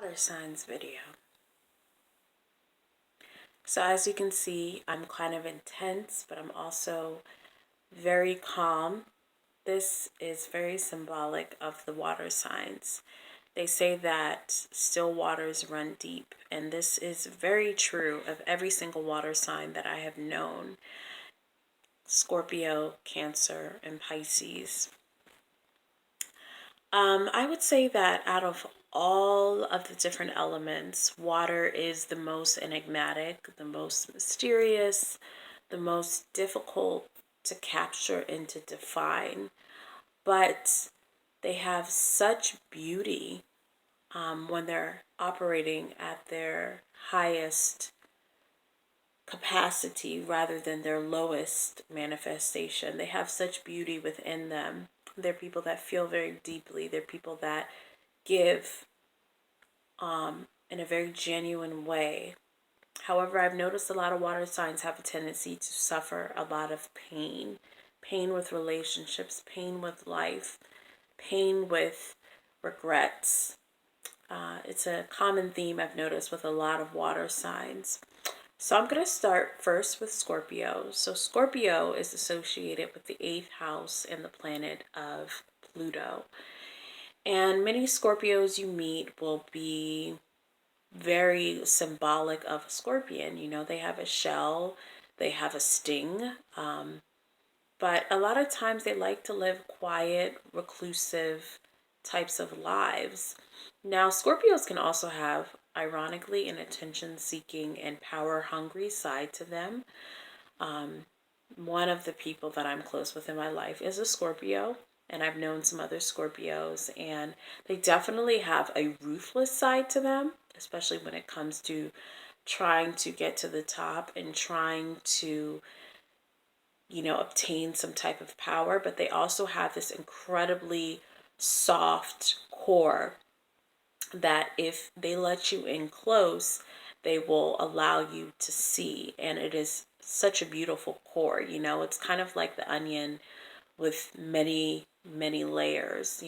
Water signs video. So as you can see, I'm kind of intense, but I'm also very calm. This is very symbolic of the water signs. They say that still waters run deep, and this is very true of every single water sign that I have known. Scorpio, Cancer, and Pisces. I would say that out of all of the different elements, water is the most enigmatic, the most mysterious, the most difficult to capture and to define. But they have such beauty when they're operating at their highest capacity rather than their lowest manifestation. They have such beauty within them. They're people that feel very deeply. They're people that give in a very genuine way. However, I've noticed a lot of water signs have a tendency to suffer a lot of pain. Pain with relationships, pain with life, pain with regrets. It's a common theme I've noticed with a lot of water signs. So I'm going to start first with Scorpio. So Scorpio is associated with the 8th house and the planet of Pluto. And many Scorpios you meet will be very symbolic of a scorpion. You know, they have a shell, they have a sting, but a lot of times they like to live quiet, reclusive types of lives. Now, Scorpios can also have, ironically, an attention seeking and power hungry side to them. One of the people that I'm close with in my life is a Scorpio, and I've known some other Scorpios, and they definitely have a ruthless side to them, especially when it comes to trying to get to the top and trying to, obtain some type of power. But they also have this incredibly soft core that if they let you in close, they will allow you to see. And it is such a beautiful core. It's kind of like the onion with many, many layers,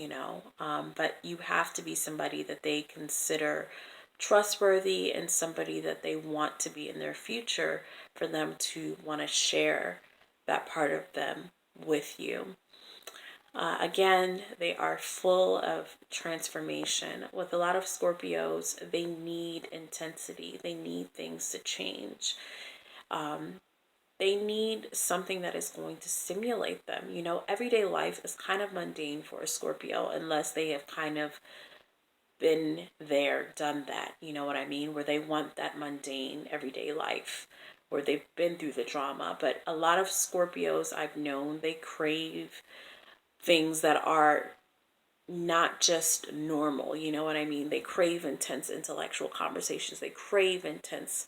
but you have to be somebody that they consider trustworthy and somebody that they want to be in their future for them to want to share that part of them with you. Again, they are full of transformation. With a lot of Scorpios, they need intensity. They need things to change. They need something that is going to stimulate them. Everyday life is kind of mundane for a Scorpio unless they have kind of been there, done that. You know what I mean? Where they want that mundane everyday life, where they've been through the drama. But a lot of Scorpios I've known, they crave things that are not just normal. You know what I mean? They crave intense intellectual conversations. They crave intense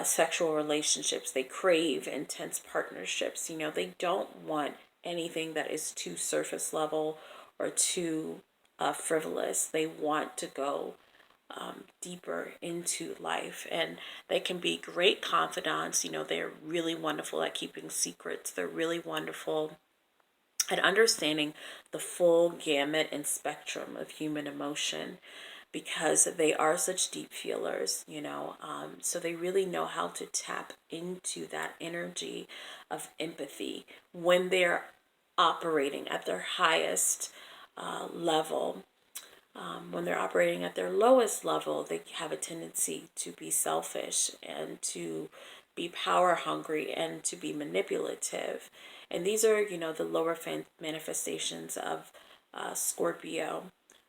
sexual relationships. They crave intense partnerships. They don't want anything that is too surface level or too frivolous. They want to go deeper into life, and they can be great confidants. They're really wonderful at keeping secrets. They're really wonderful and understanding the full gamut and spectrum of human emotion because they are such deep feelers, so they really know how to tap into that energy of empathy when they're operating at their highest level. When they're operating at their lowest level, they have a tendency to be selfish and to be power hungry and to be manipulative. And these are, the lower manifestations of Scorpio.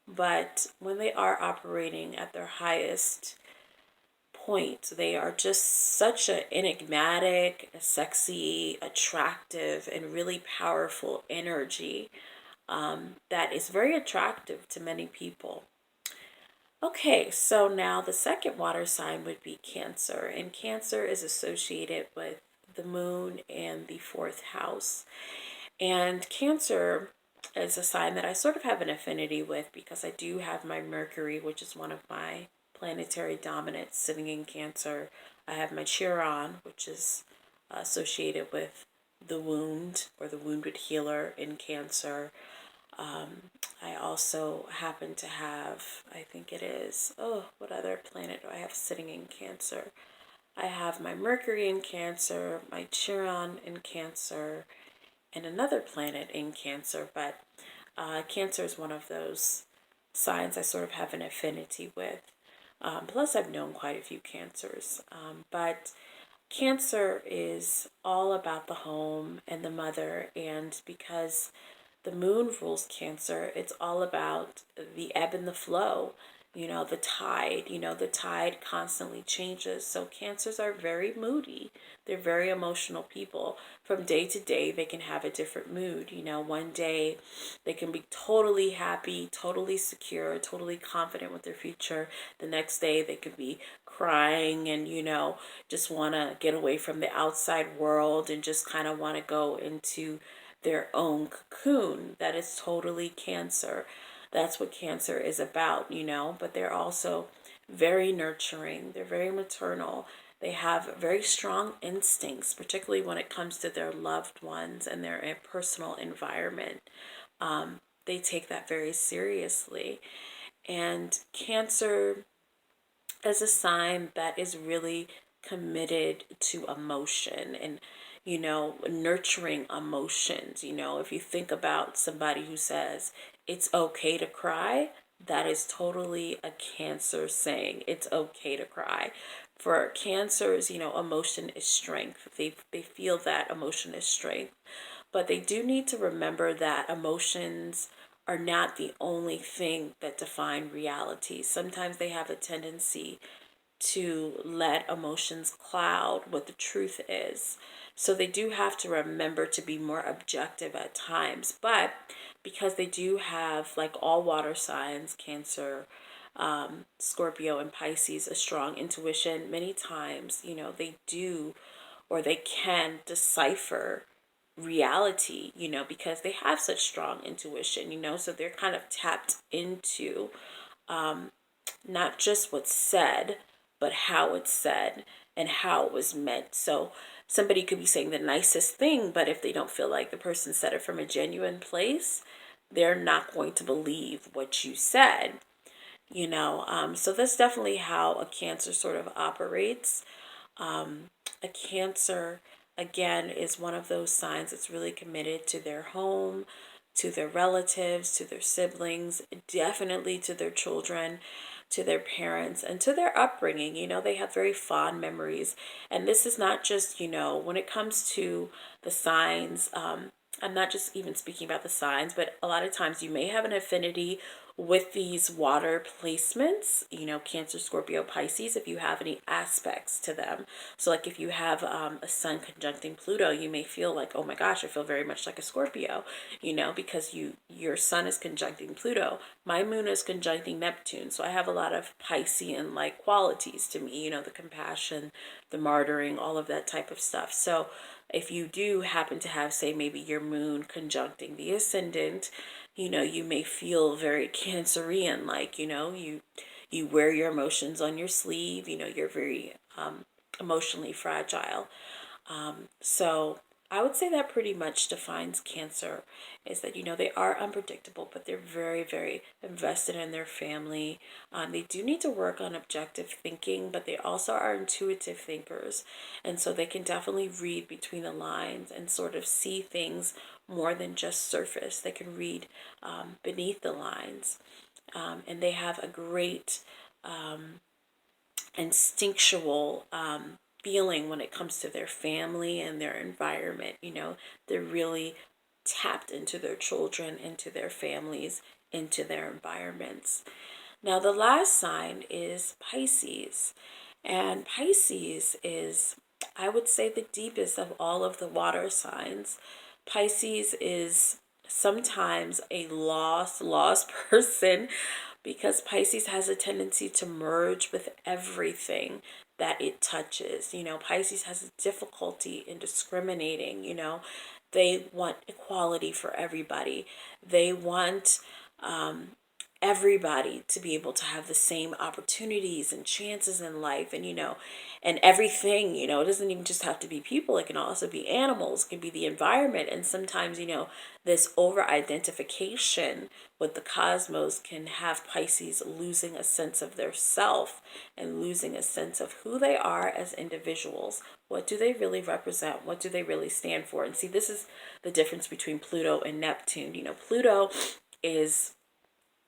But when they are operating at their highest point, they are just such an enigmatic, sexy, attractive, and really powerful energy that is very attractive to many people. Okay, so now the second water sign would be Cancer, and Cancer is associated with the moon and the 4th house. And Cancer is a sign that I sort of have an affinity with because I do have my Mercury, which is one of my planetary dominants, sitting in Cancer. I have my Chiron, which is associated with the wound or the wounded healer in Cancer. I also happen to have, I think it is, oh, what other planet do I have sitting in Cancer? I have my Mercury in Cancer, my Chiron in Cancer, and another planet in Cancer. But Cancer is one of those signs I sort of have an affinity with. Plus, I've known quite a few Cancers. But Cancer is all about the home and the mother, and because the moon rules Cancer, it's all about the ebb and the flow, the tide. The tide constantly changes. So Cancers are very moody. They're very emotional people. From day to day, they can have a different mood. One day they can be totally happy, totally secure, totally confident with their future. The next day they could be crying and, just want to get away from the outside world and just kind of want to go into their own cocoon. That is totally Cancer. That's what Cancer is about, but they're also very nurturing. They're very maternal. They have very strong instincts, particularly when it comes to their loved ones and their personal environment. They take that very seriously. And Cancer is a sign that is really committed to emotion and nurturing emotions. If you think about somebody who says it's okay to cry, that is totally a Cancer saying it's okay to cry. For Cancers, emotion is strength. They feel that emotion is strength. But they do need to remember that emotions are not the only thing that define reality. Sometimes they have a tendency to let emotions cloud what the truth is. So they do have to remember to be more objective at times. But because they do have, like all water signs, Cancer, Scorpio, and Pisces, a strong intuition, many times, they do or they can decipher reality, because they have such strong intuition, so they're kind of tapped into not just what's said, but how it's said and how it was meant. So somebody could be saying the nicest thing, but if they don't feel like the person said it from a genuine place, they're not going to believe what you said, So that's definitely how a Cancer sort of operates. A Cancer, again, is one of those signs that's really committed to their home, to their relatives, to their siblings, definitely to their children, to their parents, and to their upbringing. They have very fond memories. And this is not just, when it comes to the signs, I'm not just even speaking about the signs, but a lot of times you may have an affinity with these water placements, Cancer, Scorpio, Pisces, if you have any aspects to them. So like if you have a sun conjuncting Pluto, you may feel like, oh my gosh, I feel very much like a Scorpio, because your sun is conjuncting Pluto. My moon is conjuncting Neptune. So I have a lot of Piscean like qualities to me, the compassion, the martyring, all of that type of stuff. So if you do happen to have, say, maybe your moon conjuncting the ascendant, you may feel very Cancerian, like, you wear your emotions on your sleeve, you're very emotionally fragile. So I would say that pretty much defines Cancer, is that, they are unpredictable, but they're very, very invested in their family. They do need to work on objective thinking, but they also are intuitive thinkers. And so they can definitely read between the lines and sort of see things more than just surface. They can read beneath the lines. And they have a great instinctual feeling when it comes to their family and their environment. They're really tapped into their children, into their families, into their environments. Now, the last sign is Pisces. And Pisces is, I would say, the deepest of all of the water signs. Pisces is sometimes a lost person, because Pisces has a tendency to merge with everything that it touches. Pisces has a difficulty in discriminating. They want equality for everybody. They want everybody to be able to have the same opportunities and chances in life, and and everything. It doesn't even just have to be people, it can also be animals, it can be the environment. And sometimes this over identification with the cosmos can have Pisces losing a sense of their self and losing a sense of who they are as individuals. What do they really represent? What do they really stand for? And see, this is the difference between Pluto and Neptune. Pluto is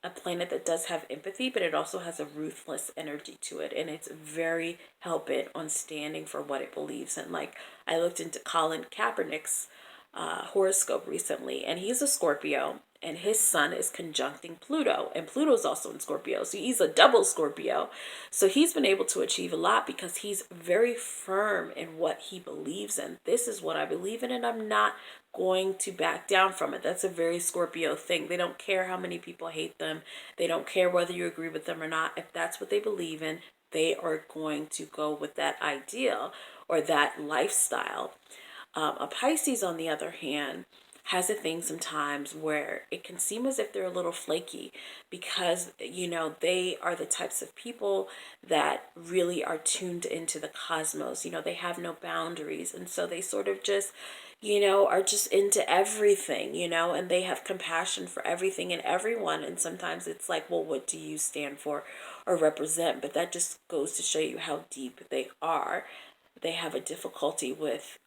a planet that does have empathy, but it also has a ruthless energy to it. And it's very hell-bent on standing for what it believes in. Like, I looked into Colin Kaepernick's horoscope recently, and he's a Scorpio, and his sun is conjuncting Pluto, and Pluto's also in Scorpio, so he's a double Scorpio. So he's been able to achieve a lot because he's very firm in what he believes in. This is what I believe in, and I'm not going to back down from it. That's a very Scorpio thing. They don't care how many people hate them. They don't care whether you agree with them or not. If that's what they believe in, they are going to go with that ideal or that lifestyle. A Pisces, on the other hand, has a thing sometimes where it can seem as if they're a little flaky because, they are the types of people that really are tuned into the cosmos. They have no boundaries. And so they sort of just, are just into everything, and they have compassion for everything and everyone. And sometimes it's like, well, what do you stand for or represent? But that just goes to show you how deep they are. They have a difficulty with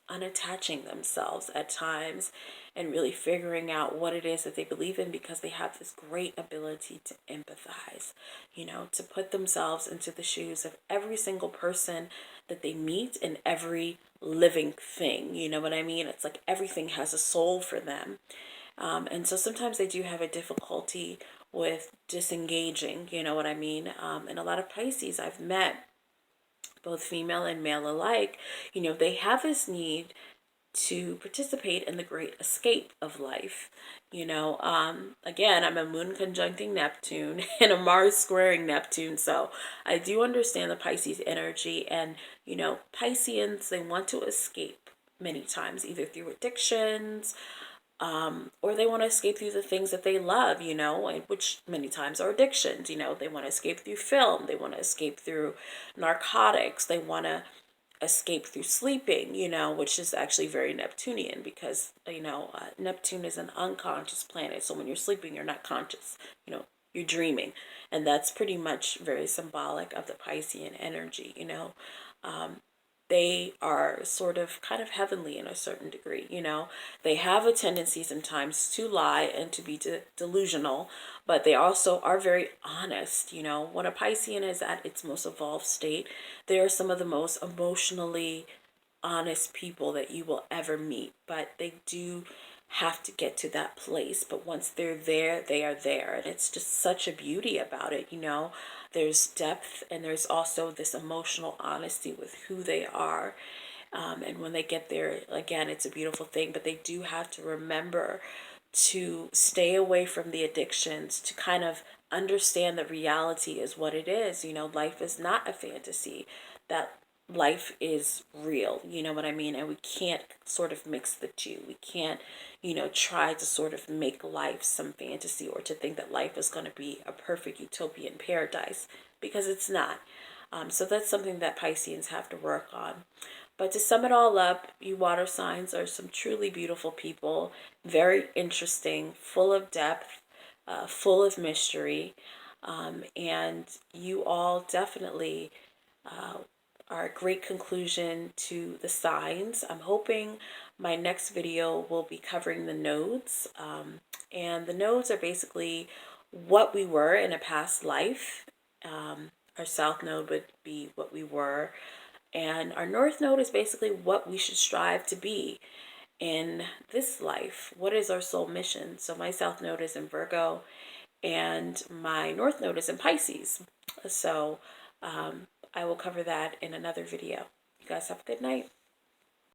unattaching themselves at times and really figuring out what it is that they believe in, because they have this great ability to empathize, to put themselves into the shoes of every single person that they meet and every living thing. You know what I mean? It's like everything has a soul for them. And so sometimes they do have a difficulty with disengaging, you know what I mean? And a lot of Pisces I've met, both female and male alike, they have this need to participate in the great escape of life. Again, I'm a moon conjuncting Neptune and a Mars squaring Neptune. So I do understand the Pisces energy, and, Pisceans, they want to escape many times, either through addictions, or they want to escape through the things that they love, which many times are addictions. They want to escape through film, they want to escape through narcotics, they want to escape through sleeping, which is actually very Neptunian because, Neptune is an unconscious planet. So when you're sleeping, you're not conscious, you're dreaming. And that's pretty much very symbolic of the Piscean energy, They are sort of kind of heavenly in a certain degree, They have a tendency sometimes to lie and to be delusional, but they also are very honest. When a Piscean is at its most evolved state, they are some of the most emotionally honest people that you will ever meet, but they do have to get to that place. But once they're there, they are there. And it's just such a beauty about it, There's depth, and there's also this emotional honesty with who they are. And when they get there, again, it's a beautiful thing. But they do have to remember to stay away from the addictions, to kind of understand that reality is what it is. Life is not a fantasy, that life is real, you know what I mean? And we can't sort of mix the two. We can't, try to sort of make life some fantasy, or to think that life is going to be a perfect utopian paradise, because it's not. So that's something that Pisceans have to work on. But to sum it all up, you water signs are some truly beautiful people, very interesting, full of depth, full of mystery, and you all definitely are a great conclusion to the signs. I'm hoping my next video will be covering the nodes, and the nodes are basically what we were in a past life. Our south node would be what we were, and our north node is basically what we should strive to be in this life. What is our soul mission? So my south node is in Virgo, and my north node is in Pisces. So I will cover that in another video. You guys have a good night.